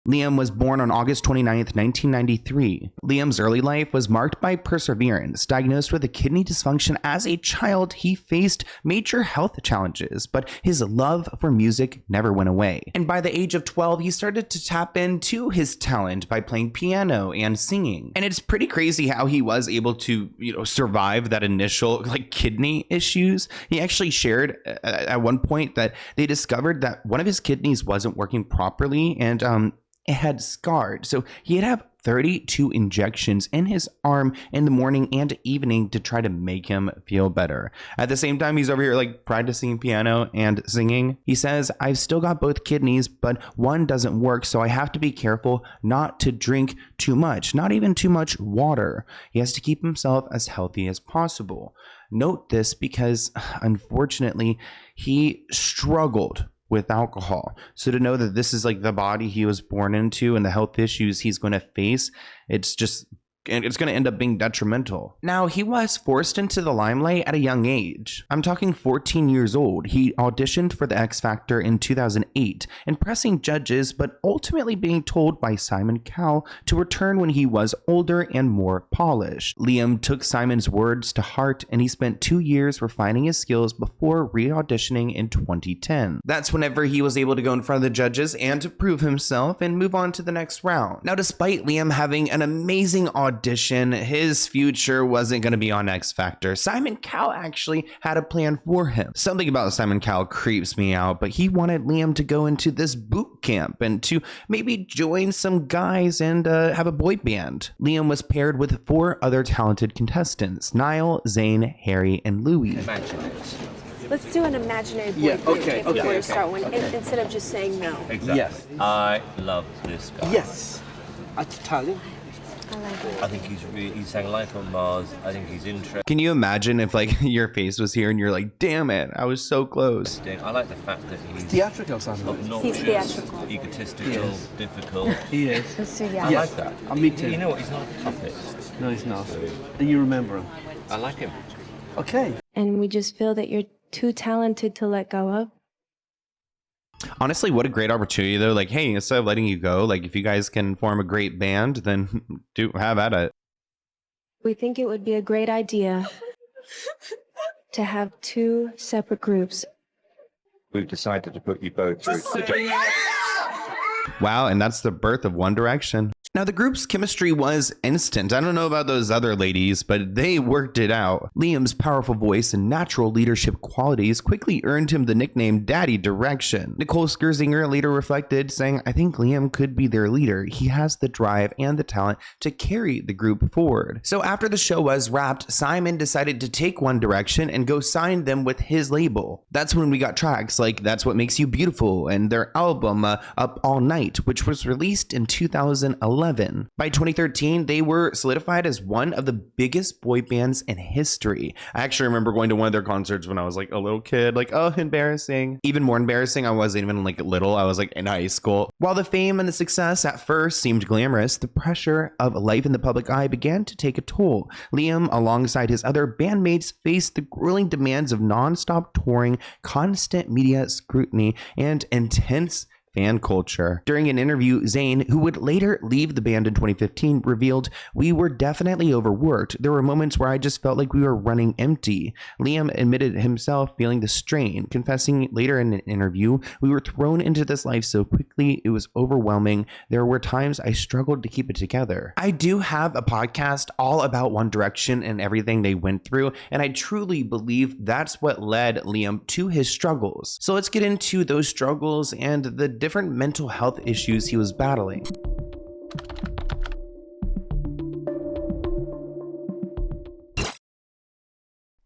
Liam was born on August 29th, 1993. Liam's early life was marked by perseverance. Diagnosed with a kidney dysfunction as a child, he faced major health challenges, but his love for music never went away. And by the age of 12, he started to tap into his talent by playing piano and singing. And it's pretty crazy how he was able to, survive that initial kidney issues. He actually shared at one point that they discovered that one of his kidneys wasn't working properly, and it had scarred. So he'd have 32 injections in his arm in the morning and evening to try to make him feel better. At the same time, he's over here practicing piano and singing. He says, "I've still got both kidneys, but one doesn't work, so I have to be careful not to drink too much, not even too much water." He has to keep himself as healthy as possible. Note this because, unfortunately, he struggled with alcohol. So to know that this is the body he was born into and the health issues he's going to face, it's going to end up being detrimental. Now, he was forced into the limelight at a young age. I'm talking 14 years old. He auditioned for the X Factor in 2008, impressing judges, but ultimately being told by Simon Cowell to return when he was older and more polished. Liam took Simon's words to heart, and he spent 2 years refining his skills before re-auditioning in 2010. That's whenever he was able to go in front of the judges and to prove himself and move on to the next round. Now, despite Liam having an amazing audition, his future wasn't going to be on X Factor. Simon Cowell actually had a plan for him. Something about Simon Cowell creeps me out, but he wanted Liam to go into this boot camp and to maybe join some guys and have a boy band. Liam was paired with 4 other talented contestants: Niall, Zayn, Harry, and Louis. Imagine it. Let's do an imaginary boy group if we want to start one, instead of just saying no. Exactly. Yes. I love this guy. Yes. Italian. I like it. I think he's sang Life on Mars. I think he's interesting. Can you imagine if your face was here and you're like, damn it, I was so close. I like the fact that he's Theatrical, Simon. obnoxious, He's theatrical. egotistical, Yes. difficult. He is. Let's do I that. Yes. like that. Me too. You know what? He's not a puppet. No, he's not. And you remember him. I like him. Okay. And we just feel that you're too talented to let go of. Honestly, what a great opportunity though. Hey, instead of letting you go, if you guys can form a great band, then have at it. We think it would be a great idea to have 2 separate groups. We've decided to put you both through. Wow, and that's the birth of One Direction. Now, the group's chemistry was instant. I don't know about those other ladies, but they worked it out. Liam's powerful voice and natural leadership qualities quickly earned him the nickname Daddy Direction. Nicole Scherzinger later reflected, saying, "I think Liam could be their leader. He has the drive and the talent to carry the group forward." So after the show was wrapped, Simon decided to take One Direction and go sign them with his label. That's when we got tracks like That's What Makes You Beautiful and their album Up All Night, which was released in 2011. By 2013, they were solidified as one of the biggest boy bands in history. I actually remember going to one of their concerts when I was a little kid, oh, embarrassing. Even more embarrassing, I wasn't even little, I was in high school. While the fame and the success at first seemed glamorous, the pressure of life in the public eye began to take a toll. Liam, alongside his other bandmates, faced the grueling demands of non-stop touring, constant media scrutiny, and intense fan culture. During an interview, Zayn, who would later leave the band in 2015, revealed, "We were definitely overworked. There were moments where I just felt like we were running empty." Liam admitted himself feeling the strain, confessing later in an interview, "We were thrown into this life so quickly, it was overwhelming. There were times I struggled to keep it together." I do have a podcast all about One Direction and everything they went through, and I truly believe that's what led Liam to his struggles. So let's get into those struggles and the different mental health issues he was battling.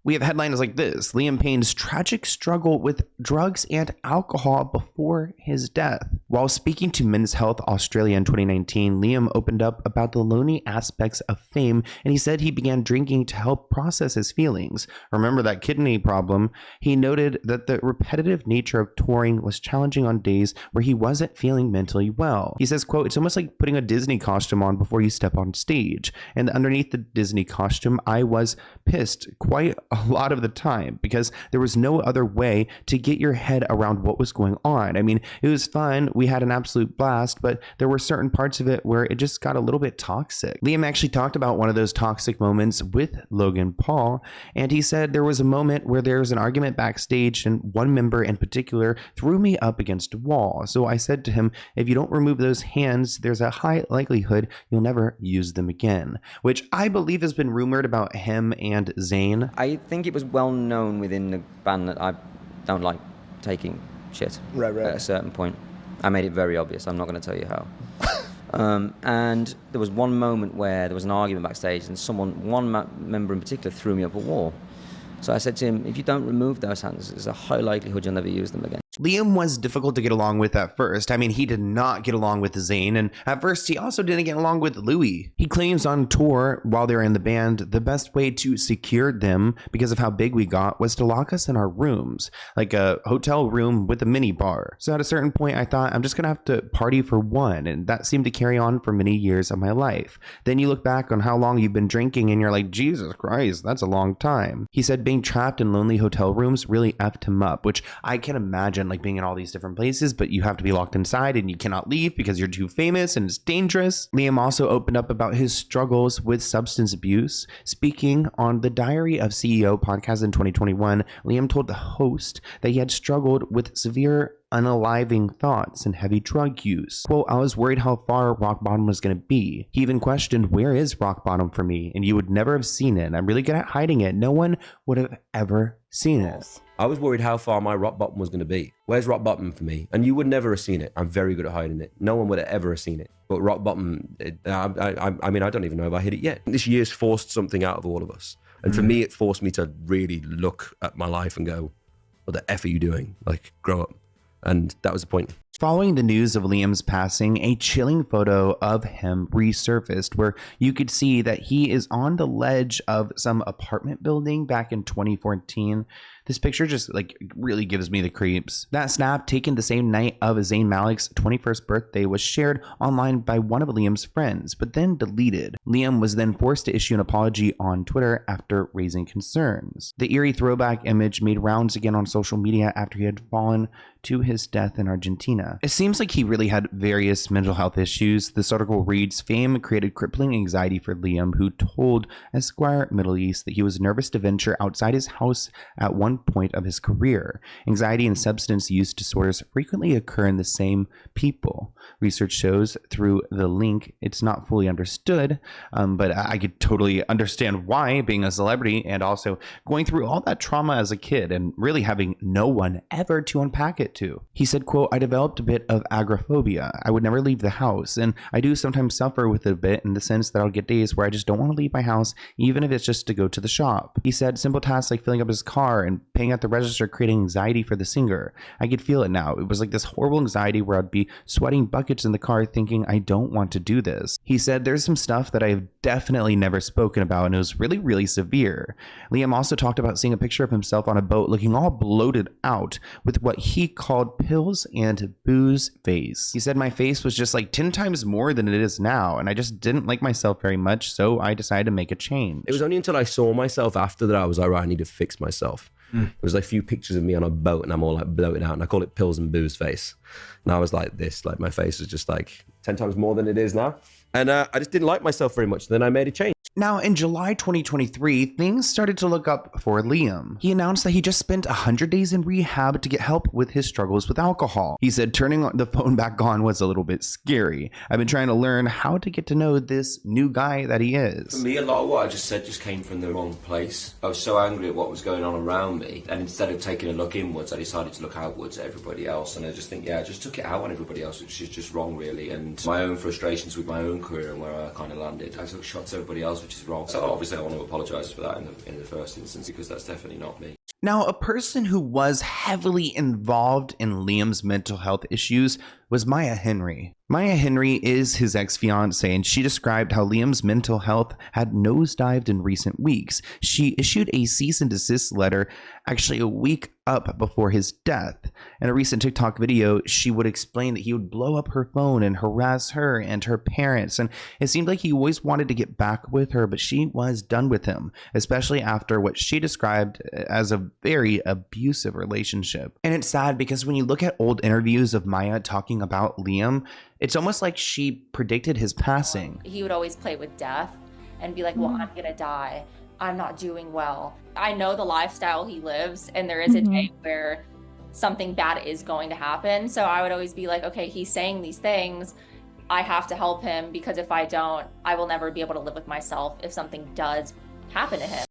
We have headlines like this: Liam Payne's tragic struggle with drugs and alcohol before his death. While speaking to Men's Health Australia in 2019, Liam opened up about the lonely aspects of fame, and he said he began drinking to help process his feelings. Remember that kidney problem? He noted that the repetitive nature of touring was challenging on days where he wasn't feeling mentally well. He says, quote, "It's almost like putting a Disney costume on before you step on stage. And underneath the Disney costume, I was pissed, quite a lot of the time because there was no other way to get your head around what was going on. I mean, it was fun. We had an absolute blast, but there were certain parts of it where it just got a little bit toxic. Liam actually talked about one of those toxic moments with Logan Paul, and he said there was a moment where there was an argument backstage and one member in particular threw me up against a wall. So I said to him, if you don't remove those hands, there's a high likelihood you'll never use them again, which I believe has been rumored about him and Zayn. I think it was well known within the band that I don't like taking shit Right. at a certain point. I made it very obvious. I'm not going to tell you how. And there was one moment where there was an argument backstage and one member in particular threw me up a wall. So I said to him, if you don't remove those hands, there's a high likelihood you'll never use them again. Liam was difficult to get along with at first. I mean, he did not get along with Zayn, and at first he also didn't get along with Louis. He claims on tour while they're in the band, the best way to secure them, because of how big we got, was to lock us in our rooms, like a hotel room with a mini bar. So at a certain point, I thought, I'm just gonna have to party for one, and that seemed to carry on for many years of my life. Then you look back on how long you've been drinking, and you're like, Jesus Christ, that's a long time. He said being trapped in lonely hotel rooms really effed him up, which I can imagine, like being in all these different places, but you have to be locked inside and you cannot leave because you're too famous and it's dangerous. Liam also opened up about his struggles with substance abuse. Speaking on the Diary of CEO podcast in 2021, Liam told the host that he had struggled with severe unaliving thoughts and heavy drug use. Quote, I was worried how far rock bottom was going to be. He even questioned, where is rock bottom for me? And you would never have seen it. I'm really good at hiding it. No one would have ever seen it. I was worried how far my rock bottom was going to be. Where's rock bottom for me? And you would never have seen it. I'm very good at hiding it. No one would have ever have seen it. But rock bottom, I mean, I don't even know if I hit it yet. This year's forced something out of all of us. And for me, it forced me to really look at my life and go, what the F are you doing? Like, grow up. And that was the point. Following the news of Liam's passing, a chilling photo of him resurfaced where you could see that he is on the ledge of some apartment building back in 2014. This picture just like really gives me the creeps. That snap, taken the same night of Zayn Malik's 21st birthday, was shared online by one of Liam's friends, but then deleted. Liam was then forced to issue an apology on Twitter after raising concerns. The eerie throwback image made rounds again on social media after he had fallen to his death in Argentina. It seems like he really had various mental health issues. This article reads, fame created crippling anxiety for Liam, who told Esquire Middle East that he was nervous to venture outside his house at one point of his career. Anxiety and substance use disorders frequently occur in the same people. Research shows through the link it's not fully understood, but I could totally understand why, being a celebrity and also going through all that trauma as a kid and really having no one ever to unpack it to. He said, quote, I developed a bit of agoraphobia. I would never leave the house, and I do sometimes suffer with it a bit in the sense that I'll get days where I just don't want to leave my house, even if it's just to go to the shop. He said simple tasks like filling up his car and paying at the register creating anxiety for the singer. I could feel it now. It was like this horrible anxiety where I'd be sweating buckets in the car thinking I don't want to do this. He said there's some stuff that I've definitely never spoken about, and it was really, really severe. Liam also talked about seeing a picture of himself on a boat looking all bloated out with what he called pills and booze face. He said my face was just like 10 times more than it is now, and I just didn't like myself very much, so I decided to make a change. It was only until I saw myself after that I was like, right, I need to fix myself. There was like a few pictures of me on a boat and I'm all like bloated out, and I call it pills and booze face. And I was like this, like my face was just like 10 times more than it is now. And I just didn't like myself very much. Then I made a change. Now, in July 2023, things started to look up for Liam. He announced that he just spent 100 days in rehab to get help with his struggles with alcohol. He said turning the phone back on was a little bit scary. I've been trying to learn how to get to know this new guy that he is. For me, a lot of what I just said just came from the wrong place. I was so angry at what was going on around me, and instead of taking a look inwards, I decided to look outwards at everybody else. And I just think, I just took it out on everybody else, which is just wrong, really. And my own frustrations with my own career and where I kind of landed, I took shots at everybody else, which is wrong. So obviously I want to apologise for that in the first instance, because that's definitely not me. Now, a person who was heavily involved in Liam's mental health issues was Maya Henry. Maya Henry is his ex-fiancée, and she described how Liam's mental health had nosedived in recent weeks. She issued a cease and desist letter actually a week up before his death. In a recent TikTok video, she would explain that he would blow up her phone and harass her and her parents, and it seemed like he always wanted to get back with her, but she was done with him, especially after what she described as a very abusive relationship. And it's sad because when you look at old interviews of Maya talking about Liam, it's almost like she predicted his passing. He would always play with death and be like, well, I'm gonna die. I'm not doing well. I know the lifestyle he lives, and there is a day where something bad is going to happen. So I would always be like, okay, he's saying these things. I have to help him, because if I don't, I will never be able to live with myself if something does happen to him.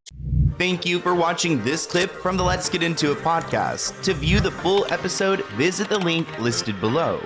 Thank you for watching this clip from the Let's Get Into It podcast. To view the full episode, visit the link listed below.